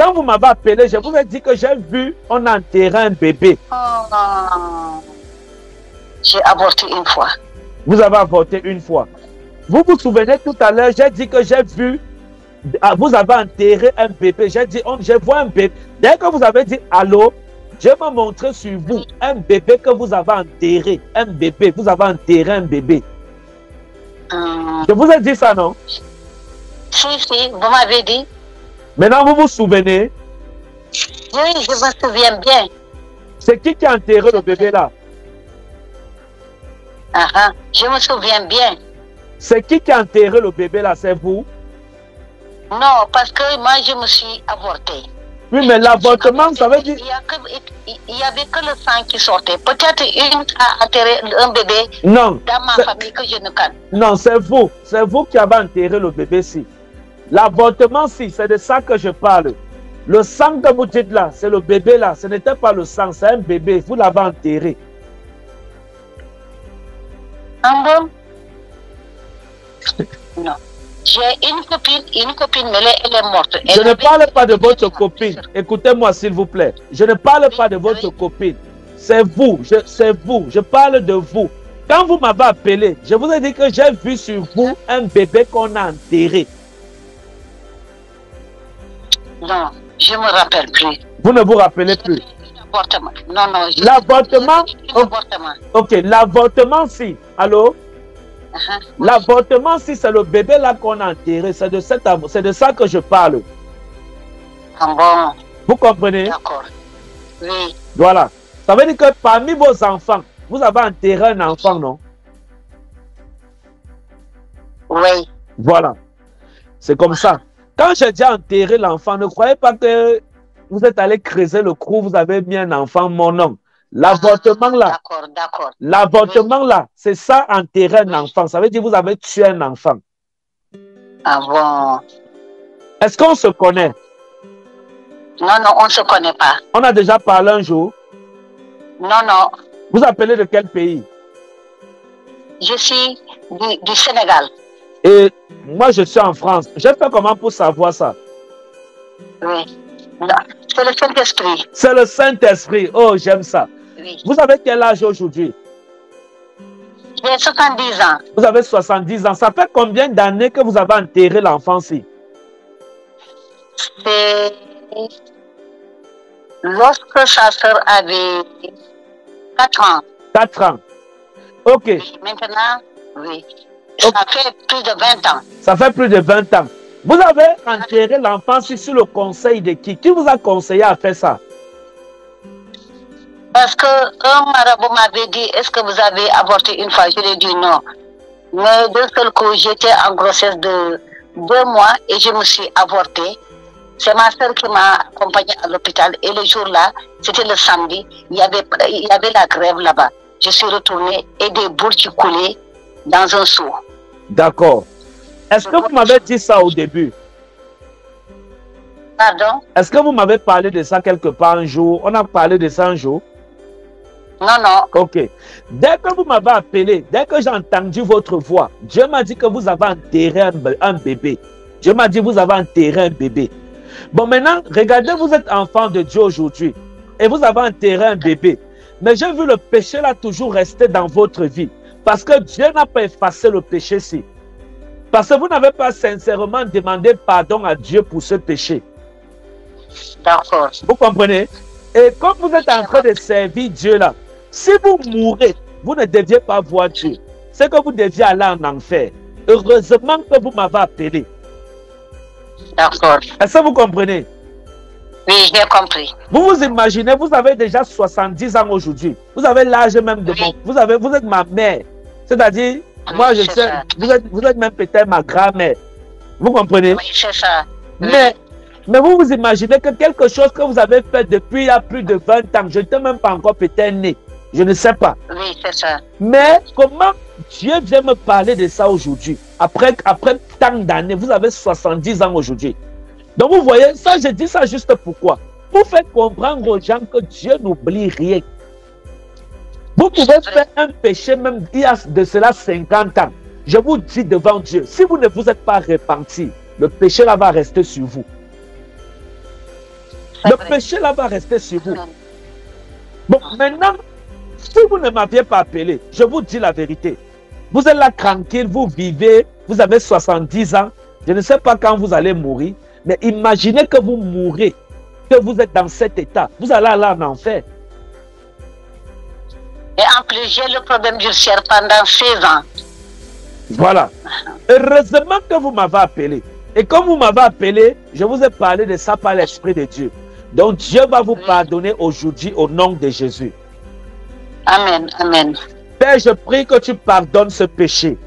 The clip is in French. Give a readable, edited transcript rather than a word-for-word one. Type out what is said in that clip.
Quand vous m'avez appelé, je vous ai dit que j'ai vu, on a enterré un bébé. J'ai avorté une fois. Vous avez avorté une fois. Vous vous souvenez tout à l'heure, j'ai dit que j'ai vu, vous avez enterré un bébé. J'ai dit, je vois un bébé. Dès que vous avez dit allô, je vais montrer sur vous un bébé que vous avez enterré. Un bébé, vous avez enterré un bébé. Je vous ai dit ça, non? Si, vous m'avez dit. Maintenant, vous vous souvenez? Oui, je me souviens bien. C'est qui a enterré le bébé là? Je me souviens bien. C'est qui a enterré le bébé là? C'est vous? Non, parce que moi, je me suis avortée. Oui, mais l'avortement, ça veut dire... Il n'y avait que le sang qui sortait. Peut-être une a enterré un bébé non, dans ma famille que je ne connais. Non, c'est vous. C'est vous qui avez enterré le bébé si. L'avortement, si, c'est de ça que je parle. Le sang que vous dites là, c'est le bébé là. Ce n'était pas le sang, c'est un bébé. Vous l'avez enterré. Bon? Non. J'ai une copine, mais elle est morte. Je ne parle pas de votre copine. Écoutez-moi, s'il vous plaît. Je ne parle pas de votre copine. C'est vous. C'est vous. Je parle de vous. Quand vous m'avez appelé, je vous ai dit que j'ai vu sur vous un bébé qu'on a enterré. Non, je ne me rappelle plus. Vous ne vous rappelez plus? L'avortement. Non, non. L'avortement? Ok, l'avortement, si. Allô? L'avortement, si c'est le bébé là qu'on a enterré, c'est de ça que je parle. Bon. Vous comprenez? D'accord. Oui. Voilà. Ça veut dire que parmi vos enfants, vous avez enterré un enfant, non? Oui. Voilà. C'est comme ça. Quand j'ai dit enterrer l'enfant, ne croyez pas que vous êtes allé creuser le trou, vous avez mis un enfant, mon nom. L'avortement là, l'avortement là, c'est ça enterrer un enfant. Ça veut dire que vous avez tué un enfant. Bon. Est-ce qu'on se connaît? Non, on ne se connaît pas. On a déjà parlé un jour? Non. Vous appelez de quel pays? Je suis du Sénégal. Et moi, je suis en France. J'ai fait comment pour savoir ça? Oui. C'est le Saint-Esprit. C'est le Saint-Esprit. Oh, j'aime ça. Oui. Vous avez quel âge aujourd'hui? J'ai 70 ans. Vous avez 70 ans. Ça fait combien d'années que vous avez enterré l'enfant-ci? C'est lorsque sa soeur avait 4 ans. 4 ans. Ok. Oui, maintenant, oui. Ça fait plus de 20 ans. Ça fait plus de 20 ans. Vous avez enterré l'enfant-ci sur le conseil de qui? Qui vous a conseillé à faire ça? Parce qu'un marabout m'avait dit, est-ce que vous avez avorté une fois? Je lui ai dit non. Mais d'un seul coup, j'étais en grossesse de 2 mois et je me suis avortée. C'est ma soeur qui m'a accompagnée à l'hôpital. Et le jour-là, c'était le samedi, il y avait la grève là-bas. Je suis retournée et des boules qui coulaient dans un seau. D'accord. Est-ce que vous m'avez dit ça au début? Pardon? Est-ce que vous m'avez parlé de ça quelque part un jour? On a parlé de ça un jour? Non. Ok. Dès que vous m'avez appelé, dès que j'ai entendu votre voix, Dieu m'a dit que vous avez enterré un bébé. Dieu m'a dit que vous avez enterré un bébé. Bon, maintenant, regardez, vous êtes enfant de Dieu aujourd'hui et vous avez enterré un bébé. Mais j'ai vu le péché là toujours rester dans votre vie. Parce que Dieu n'a pas effacé le péché-ci. Parce que vous n'avez pas sincèrement demandé pardon à Dieu pour ce péché. D'accord. Vous comprenez? Et comme vous êtes en train de servir Dieu là, si vous mourrez, vous ne deviez pas voir Dieu. C'est que vous deviez aller en enfer. Heureusement que vous m'avez appelé. D'accord. Est-ce que vous comprenez? Oui, j'ai compris. Vous vous imaginez, vous avez déjà 70 ans aujourd'hui. Vous avez l'âge même de mon... Vous êtes ma mère. C'est-à-dire, moi je sais, vous êtes même peut-être ma grand-mère. Vous comprenez? Oui, c'est ça. Mais vous vous imaginez que quelque chose que vous avez fait depuis il y a plus de 20 ans, je n'étais même pas encore peut-être né. Je ne sais pas. Oui, c'est ça. Mais comment Dieu vient me parler de ça aujourd'hui? Après tant d'années, vous avez 70 ans aujourd'hui. Donc vous voyez, ça, je dis ça juste pourquoi? Pour faire comprendre aux gens que Dieu n'oublie rien. Vous pouvez faire un péché même il y a de cela 50 ans. Je vous dis devant Dieu, si vous ne vous êtes pas repenti, le péché là va rester sur vous. Le péché là va rester sur vous. Bon, maintenant, si vous ne m'aviez pas appelé, je vous dis la vérité. Vous êtes là tranquille, vous vivez, vous avez 70 ans. Je ne sais pas quand vous allez mourir, mais imaginez que vous mourrez, que vous êtes dans cet état. Vous allez aller en enfer. Et en plus, j'ai le problème d'ulcère pendant 16 ans. Voilà. Heureusement que vous m'avez appelé. Et comme vous m'avez appelé, je vous ai parlé de ça par l'Esprit de Dieu. Donc Dieu va vous pardonner aujourd'hui au nom de Jésus. Amen, amen. Père, je prie que tu pardonnes ce péché.